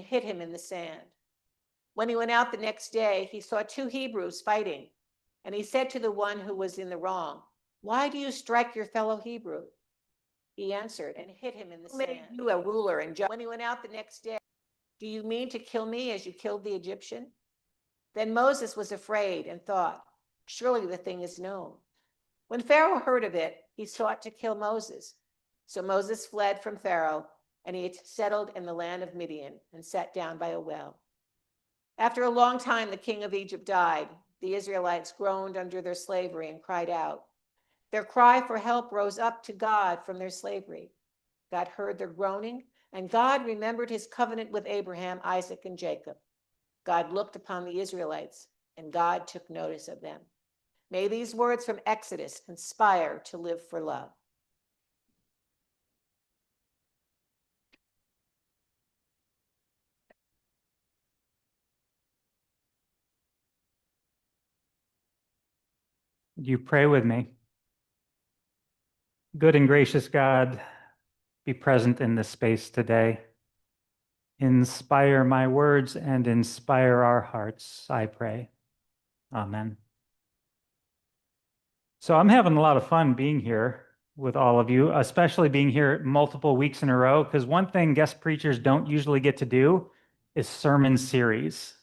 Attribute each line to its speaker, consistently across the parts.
Speaker 1: hid him in the sand. When he went out the next day, he saw two Hebrews fighting, and he said to the one who was in the wrong, "Why do you strike your fellow Hebrew?" He answered and hid him in the sand. "Who made you a ruler and judge?" When he went out the next day, "Do you mean to kill me as you killed the Egyptian?" Then Moses was afraid and thought, "Surely the thing is known." When Pharaoh heard of it, he sought to kill Moses. So Moses fled from Pharaoh, and he settled in the land of Midian and sat down by a well. After a long time, the king of Egypt died. The Israelites groaned under their slavery and cried out. Their cry for help rose up to God from their slavery. God heard their groaning, and God remembered his covenant with Abraham, Isaac, and Jacob. God looked upon the Israelites, and God took notice of them. May these words from Exodus inspire to live for love.
Speaker 2: You pray with me. Good and gracious God, be present in this space today. Inspire my words and inspire our hearts, I pray. Amen. So I'm having a lot of fun being here with all of you, especially being here multiple weeks in a row, because one thing guest preachers don't usually get to do is sermon series.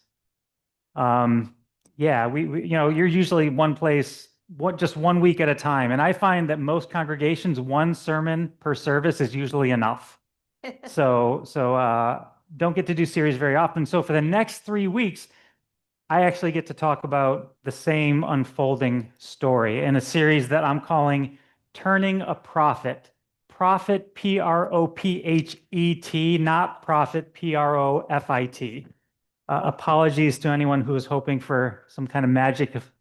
Speaker 2: Yeah, we you're usually one place, just 1 week at a time. And I find that most congregations, one sermon per service is usually enough. So don't get to do series very often. So for the next 3 weeks, I actually get to talk about the same unfolding story in a series that I'm calling Turning a Prophet. Prophet, Prophet, not prophet, Profit. Apologies to anyone who is hoping for some kind of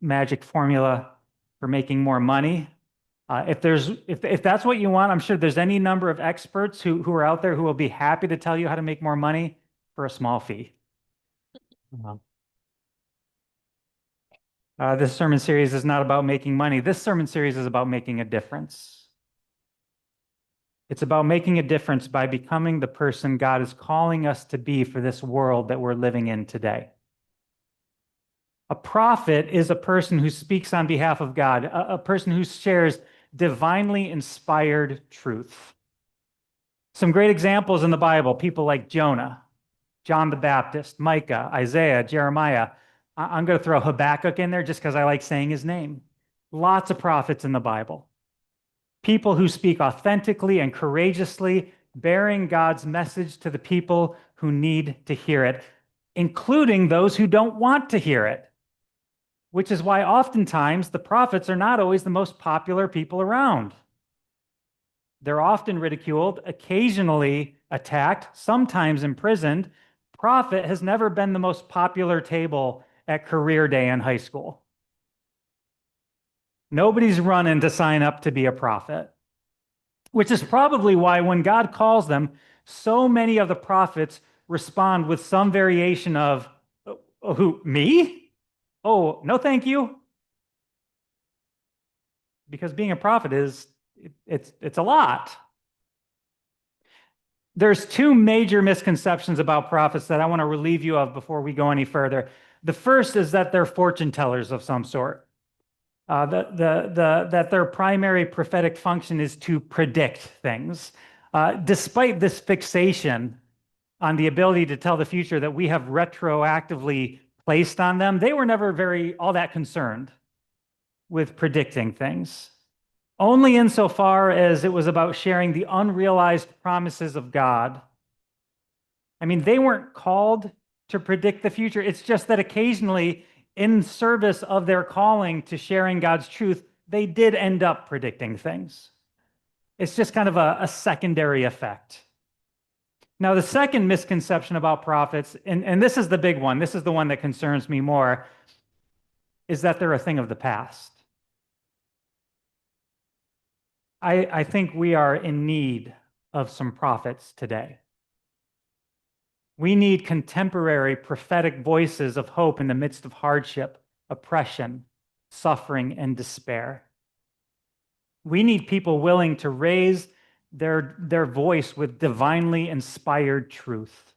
Speaker 2: magic formula for making more money. If that's what you want, I'm sure there's any number of experts who are out there who will be happy to tell you how to make more money for a small fee. This sermon series is not about making money. This sermon series is about making a difference. It's about making a difference by becoming the person God is calling us to be for this world that we're living in today. A prophet is a person who speaks on behalf of God, a person who shares divinely inspired truth. Some great examples in the Bible, people like Jonah, John the Baptist, Micah, Isaiah, Jeremiah. I'm going to throw Habakkuk in there just because I like saying his name. Lots of prophets in the Bible. People who speak authentically and courageously, bearing God's message to the people who need to hear it, including those who don't want to hear it, which is why oftentimes the prophets are not always the most popular people around. They're often ridiculed, occasionally attacked, sometimes imprisoned. Prophet has never been the most popular table at career day in high school. Nobody's running to sign up to be a prophet, which is probably why when God calls them, so many of the prophets respond with some variation of, "Oh, who, me? Oh, no, thank you." Because being a prophet it's a lot. There's two major misconceptions about prophets that I want to relieve you of before we go any further. The first is that they're fortune tellers of some sort. That their primary prophetic function is to predict things. Despite this fixation on the ability to tell the future that we have retroactively placed on them, they were never all that concerned with predicting things. Only insofar as it was about sharing the unrealized promises of God. I mean, they weren't called to predict the future. It's just that occasionally, in service of their calling to sharing God's truth, they did end up predicting things. It's just kind of a secondary effect. Now, the second misconception about prophets, and this is the big one, this is the one that concerns me more, is that they're a thing of the past. I think we are in need of some prophets today. We need contemporary prophetic voices of hope in the midst of hardship, oppression, suffering, and despair. We need people willing to raise their voice with divinely inspired truth.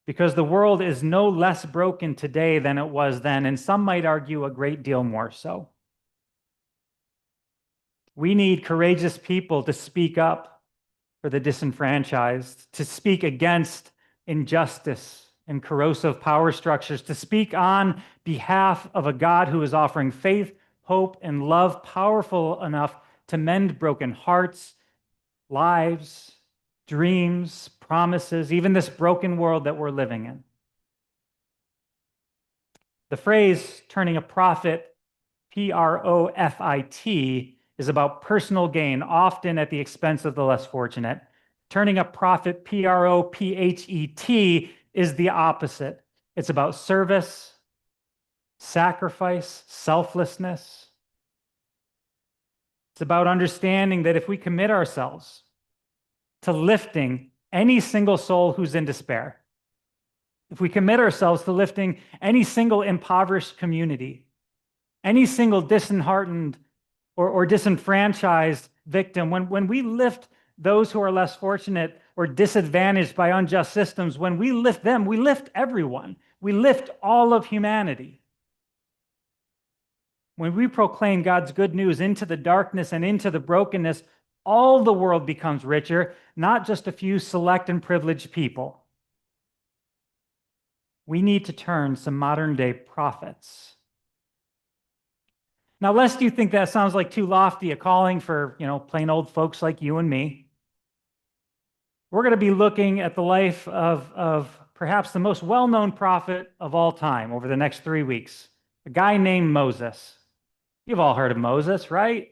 Speaker 2: because the world is no less broken today than it was then, and some might argue a great deal more so. We need courageous people to speak up for the disenfranchised, to speak against injustice and corrosive power structures, to speak on behalf of a God who is offering faith, hope, and love powerful enough to mend broken hearts, lives, dreams, promises, even this broken world that we're living in. The phrase turning a profit, P-R-O-F-I-T, is about personal gain, often at the expense of the less fortunate. Turning a profit, P-R-O-P-H-E-T, is the opposite. It's about service, sacrifice, selflessness. It's about understanding that if we commit ourselves to lifting any single soul who's in despair, if we commit ourselves to lifting any single impoverished community, any single disheartened or disenfranchised victim, when we lift those who are less fortunate or disadvantaged by unjust systems, when we lift them, we lift everyone. We lift all of humanity. When we proclaim God's good news into the darkness and into the brokenness, all the world becomes richer, not just a few select and privileged people. We need to turn some modern day prophets. Now, lest you think that sounds like too lofty a calling for, plain old folks like you and me, we're going to be looking at the life of perhaps the most well-known prophet of all time over the next 3 weeks, a guy named Moses. You've all heard of Moses, right?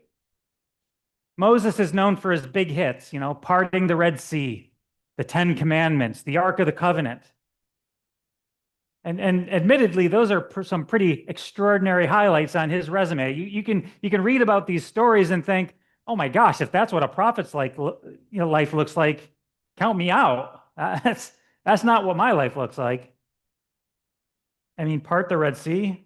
Speaker 2: Moses is known for his big hits, parting the Red Sea, the Ten Commandments, the Ark of the Covenant. And admittedly, those are some pretty extraordinary highlights on his resume. You can read about these stories and think, oh my gosh, if that's what a prophet's life looks like, count me out. That's not what my life looks like. I mean, part the Red Sea.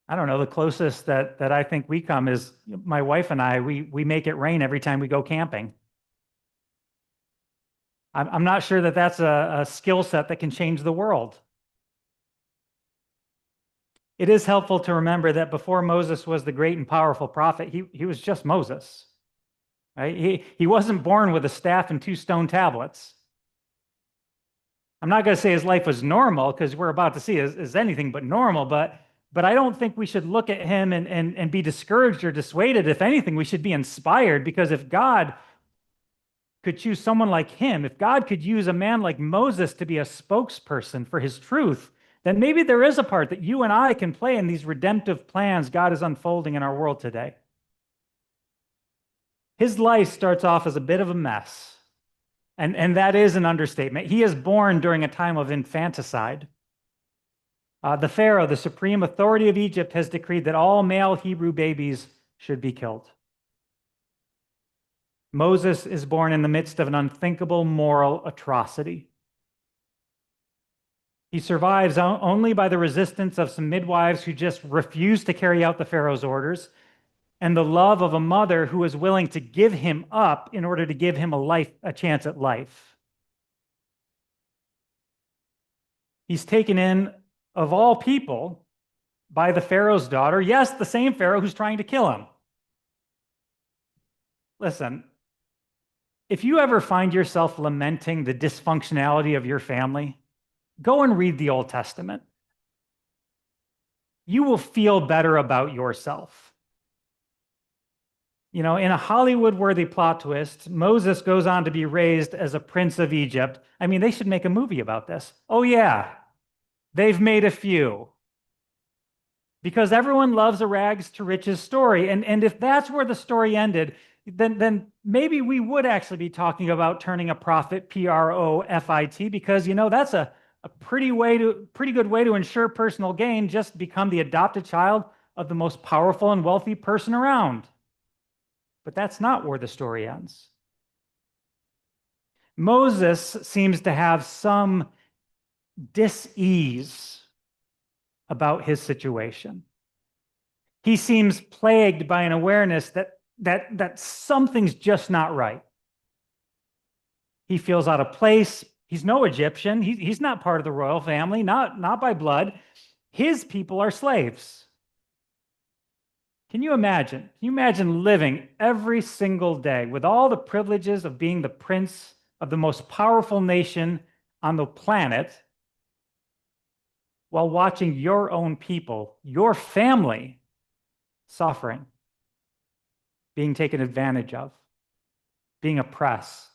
Speaker 2: I don't know. The closest that I think we come is my wife and I. We make it rain every time we go camping. I'm not sure that that's a skill set that can change the world. It is helpful to remember that before Moses was the great and powerful prophet, he was just Moses. Right? He wasn't born with a staff and 2 stone tablets. I'm not going to say his life was normal, because we're about to see is anything but normal, but I don't think we should look at him and be discouraged or dissuaded. If anything, we should be inspired, because if God could choose someone like him, if God could use a man like Moses to be a spokesperson for his truth, then maybe there is a part that you and I can play in these redemptive plans God is unfolding in our world today. His life starts off as a bit of a mess, and that is an understatement. He is born during a time of infanticide. The Pharaoh, the supreme authority of Egypt, has decreed that all male Hebrew babies should be killed. Moses is born in the midst of an unthinkable moral atrocity. He survives only by the resistance of some midwives who just refuse to carry out the Pharaoh's orders, and the love of a mother who is willing to give him up in order to give him a chance at life. He's taken in, of all people, by the Pharaoh's daughter. Yes, the same Pharaoh who's trying to kill him. Listen, if you ever find yourself lamenting the dysfunctionality of your family, go and read the Old Testament. You will feel better about yourself. In a Hollywood-worthy plot twist, Moses goes on to be raised as a prince of Egypt. I mean, they should make a movie about this. Oh yeah, they've made a few. Because everyone loves a rags to riches story. And if that's where the story ended, then maybe we would actually be talking about turning a profit, P-R-O-F-I-T, because that's a pretty good way to ensure personal gain. Just become the adopted child of the most powerful and wealthy person around. But that's not where the story ends. Moses seems to have some dis-ease about his situation. He seems plagued by an awareness that something's just not right. He feels out of place. He's no Egyptian. He's not part of the royal family, not by blood. His people are slaves. Can you imagine? Can you imagine living every single day with all the privileges of being the prince of the most powerful nation on the planet while watching your own people, your family, suffering, being taken advantage of, being oppressed?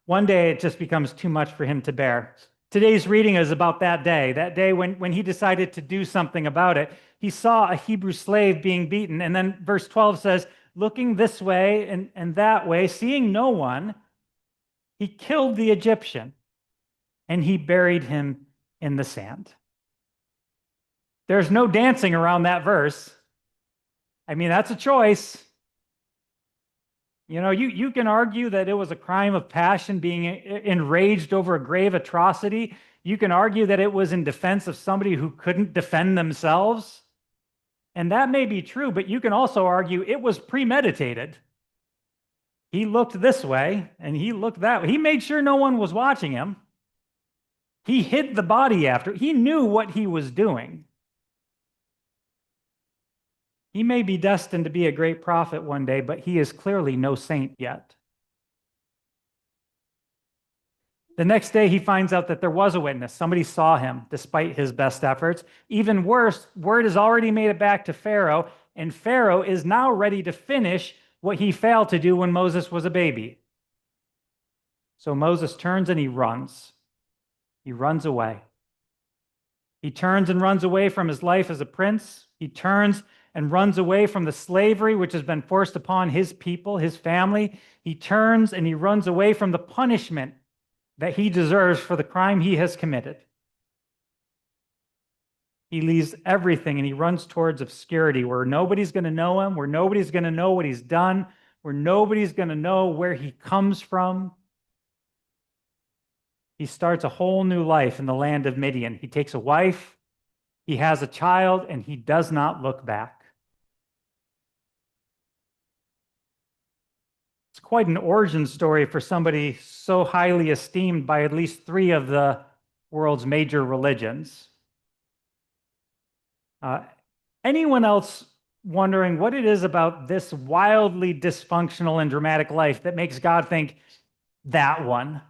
Speaker 2: One day it just becomes too much for him to bear. Today's reading is about that day when he decided to do something about it. He saw a Hebrew slave being beaten. And then verse 12 says, looking this way and that way, seeing no one, he killed the Egyptian and he buried him in the sand. There's no dancing around that verse. I mean, that's a choice. You know, you can argue that it was a crime of passion, being enraged over a grave atrocity. You can argue that it was in defense of somebody who couldn't defend themselves. And that may be true, but you can also argue it was premeditated. He looked this way and he looked that way. He made sure no one was watching him. He hid the body after. He knew what he was doing. He may be destined to be a great prophet one day, but he is clearly no saint yet. The next day, he finds out that there was a witness. Somebody saw him despite his best efforts. Even worse, word has already made it back to Pharaoh, and Pharaoh is now ready to finish what he failed to do when Moses was a baby. So Moses turns and he runs. He runs away. He turns and runs away from his life as a prince. He turns and runs away from the slavery which has been forced upon his people, his family. He turns and he runs away from the punishment that he deserves for the crime he has committed. He leaves everything and he runs towards obscurity where nobody's going to know him, where nobody's going to know what he's done, where nobody's going to know where he comes from. He starts a whole new life in the land of Midian. He takes a wife, he has a child, and he does not look back. It's quite an origin story for somebody so highly esteemed by at least 3 of the world's major religions. Anyone else wondering what it is about this wildly dysfunctional and dramatic life that makes God think, that one,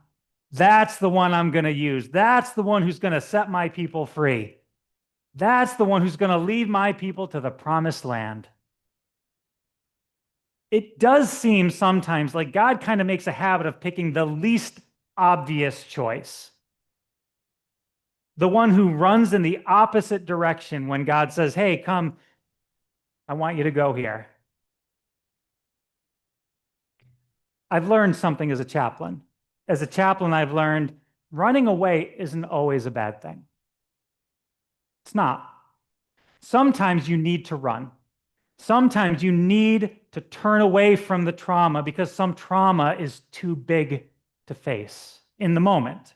Speaker 2: that's the one I'm going to use. That's the one who's going to set my people free. That's the one who's going to lead my people to the promised land. It does seem sometimes like God kind of makes a habit of picking the least obvious choice. The one who runs in the opposite direction when God says, hey, come, I want you to go here. I've learned something as a chaplain. As a chaplain, I've learned running away isn't always a bad thing. It's not. Sometimes you need to run. Sometimes you need to turn away from the trauma because some trauma is too big to face in the moment.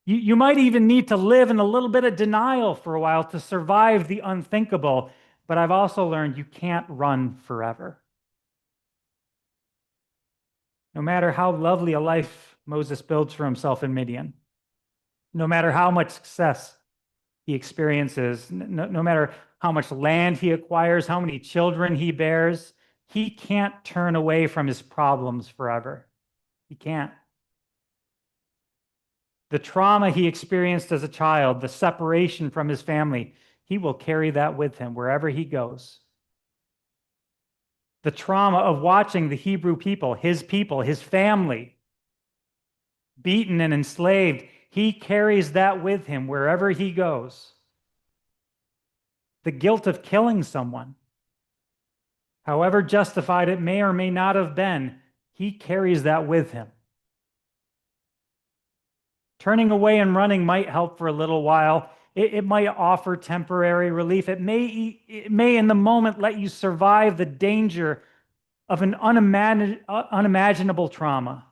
Speaker 2: You might even need to live in a little bit of denial for a while to survive the unthinkable. But I've also learned you can't run forever. No matter how lovely a life Moses builds for himself in Midian, no matter how much success he experiences, no matter how much land he acquires, how many children he bears, he can't turn away from his problems forever. He can't. The trauma he experienced as a child, the separation from his family, he will carry that with him wherever he goes. The trauma of watching the Hebrew people, his family, beaten and enslaved, he carries that with him wherever he goes. The guilt of killing someone, however justified it may or may not have been, he carries that with him. Turning away and running might help for a little while. It might offer temporary relief. It may in the moment let you survive the danger of an unimaginable trauma.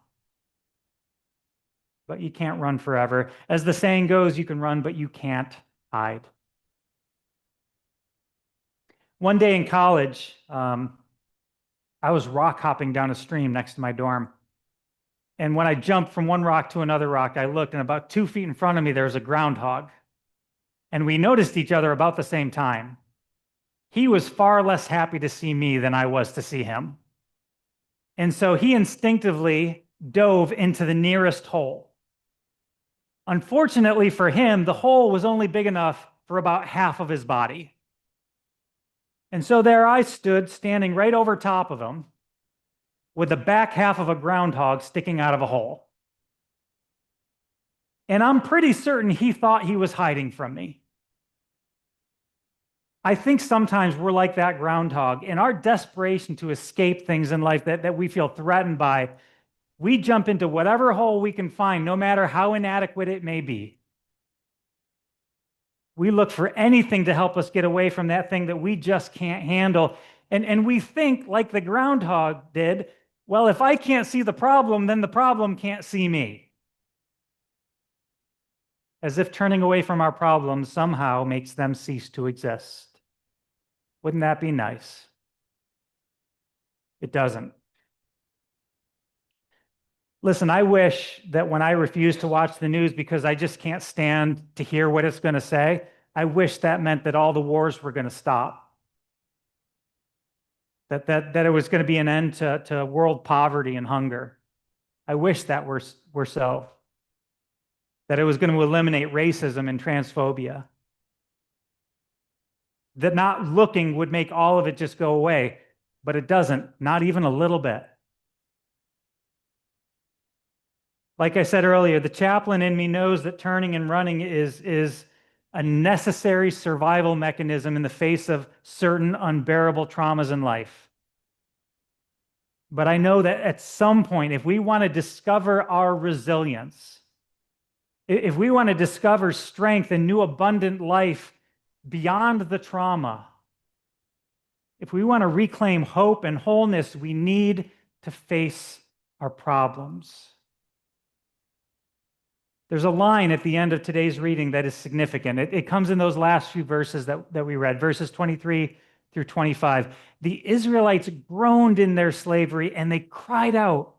Speaker 2: But you can't run forever. As the saying goes, you can run, but you can't hide. One day in college, I was rock hopping down a stream next to my dorm. And when I jumped from one rock to another rock, I looked, and about 2 feet in front of me, there was a groundhog. And we noticed each other about the same time. He was far less happy to see me than I was to see him. And so he instinctively dove into the nearest hole. Unfortunately for him, the hole was only big enough for about half of his body. And so there I stood, standing right over top of him, with the back half of a groundhog sticking out of a hole. And I'm pretty certain he thought he was hiding from me. I think sometimes we're like that groundhog. In our desperation to escape things in life that we feel threatened by, we jump into whatever hole we can find, no matter how inadequate it may be. We look for anything to help us get away from that thing that we just can't handle. And we think, like the groundhog did, well, if I can't see the problem, then the problem can't see me. As if turning away from our problems somehow makes them cease to exist. Wouldn't that be nice? It doesn't. Listen, I wish that when I refuse to watch the news because I just can't stand to hear what it's going to say, I wish that meant that all the wars were going to stop. That it was going to be an end to world poverty and hunger. I wish that were so. That it was going to eliminate racism and transphobia. That not looking would make all of it just go away, but it doesn't, not even a little bit. Like I said earlier, the chaplain in me knows that turning and running is a necessary survival mechanism in the face of certain unbearable traumas in life. But I know that at some point, if we want to discover our resilience, if we want to discover strength and new abundant life beyond the trauma, if we want to reclaim hope and wholeness, we need to face our problems. There's a line at the end of today's reading that is significant. It comes in those last few verses that we read, verses 23 through 25. The Israelites groaned in their slavery and they cried out.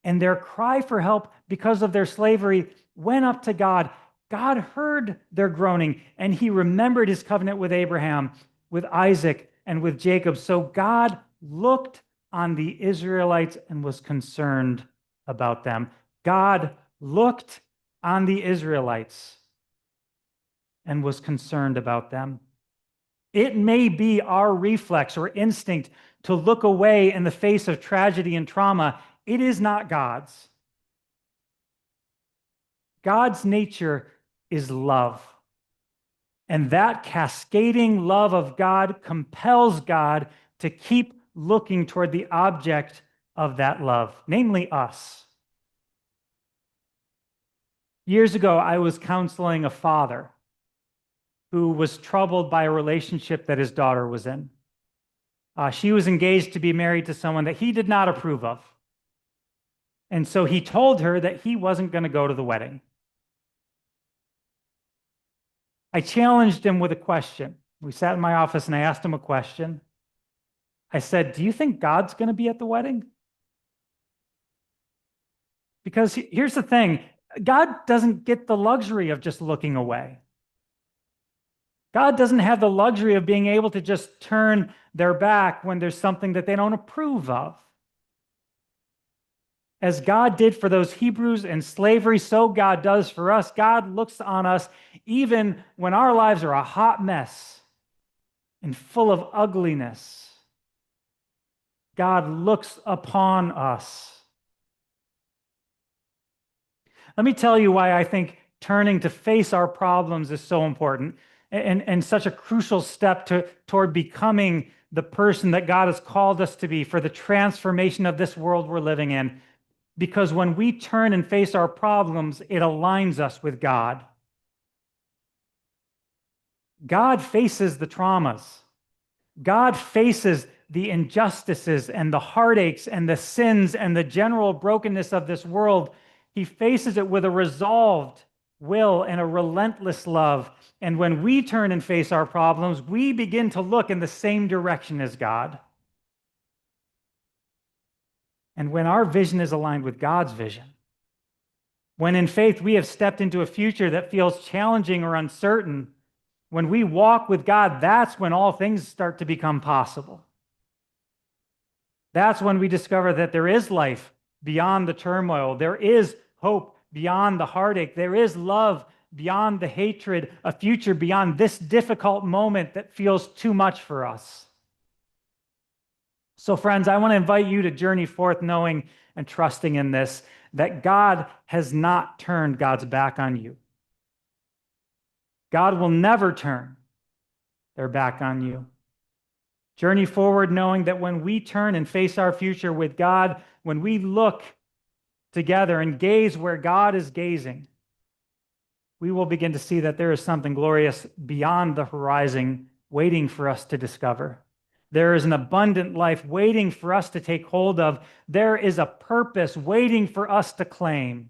Speaker 2: And their cry for help because of their slavery went up to God. God heard their groaning and he remembered his covenant with Abraham, with Isaac, and with Jacob. So God looked on the Israelites and was concerned about them. God looked on the Israelites and was concerned about them. It may be our reflex or instinct to look away in the face of tragedy and trauma. It is not God's. God's nature is love. And that cascading love of God compels God to keep looking toward the object of that love, namely us. Years ago, I was counseling a father who was troubled by a relationship that his daughter was in. She was engaged to be married to someone that he did not approve of. And so he told her that he wasn't going to go to the wedding. I challenged him with a question. We sat in my office and I asked him a question. I said, "Do you think God's going to be at the wedding?" Because here's the thing, God doesn't get the luxury of just looking away. God doesn't have the luxury of being able to just turn their back when there's something that they don't approve of. As God did for those Hebrews in slavery, so God does for us. God looks on us even when our lives are a hot mess and full of ugliness. God looks upon us. Let me tell you why I think turning to face our problems is so important and such a crucial step toward becoming the person that God has called us to be for the transformation of this world we're living in. Because when we turn and face our problems, it aligns us with God. God faces the traumas. God faces the injustices and the heartaches and the sins and the general brokenness of this world. He faces it with a resolved will and a relentless love. And when we turn and face our problems, we begin to look in the same direction as God. And when our vision is aligned with God's vision, when in faith we have stepped into a future that feels challenging or uncertain, when we walk with God, that's when all things start to become possible. That's when we discover that there is life beyond the turmoil. There is hope beyond the heartache. There is love beyond the hatred, a future beyond this difficult moment that feels too much for us. So, friends, I want to invite you to journey forth knowing and trusting in this, that God has not turned God's back on you. God will never turn their back on you. Journey forward knowing that when we turn and face our future with God, when we look together and gaze where God is gazing, we will begin to see that there is something glorious beyond the horizon waiting for us to discover. There is an abundant life waiting for us to take hold of. There is a purpose waiting for us to claim,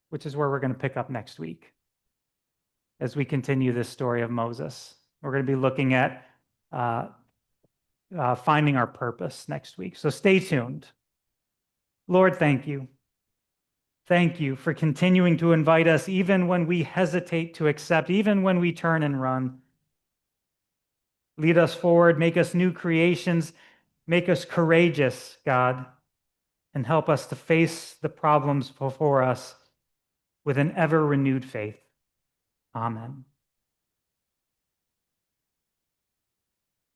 Speaker 2: which is where we're going to pick up next week as we continue this story of Moses. We're going to be looking at finding our purpose next week. So stay tuned. Lord, thank you. Thank you for continuing to invite us, even when we hesitate to accept, even when we turn and run. Lead us forward, make us new creations, make us courageous, God, and help us to face the problems before us with an ever renewed faith. Amen.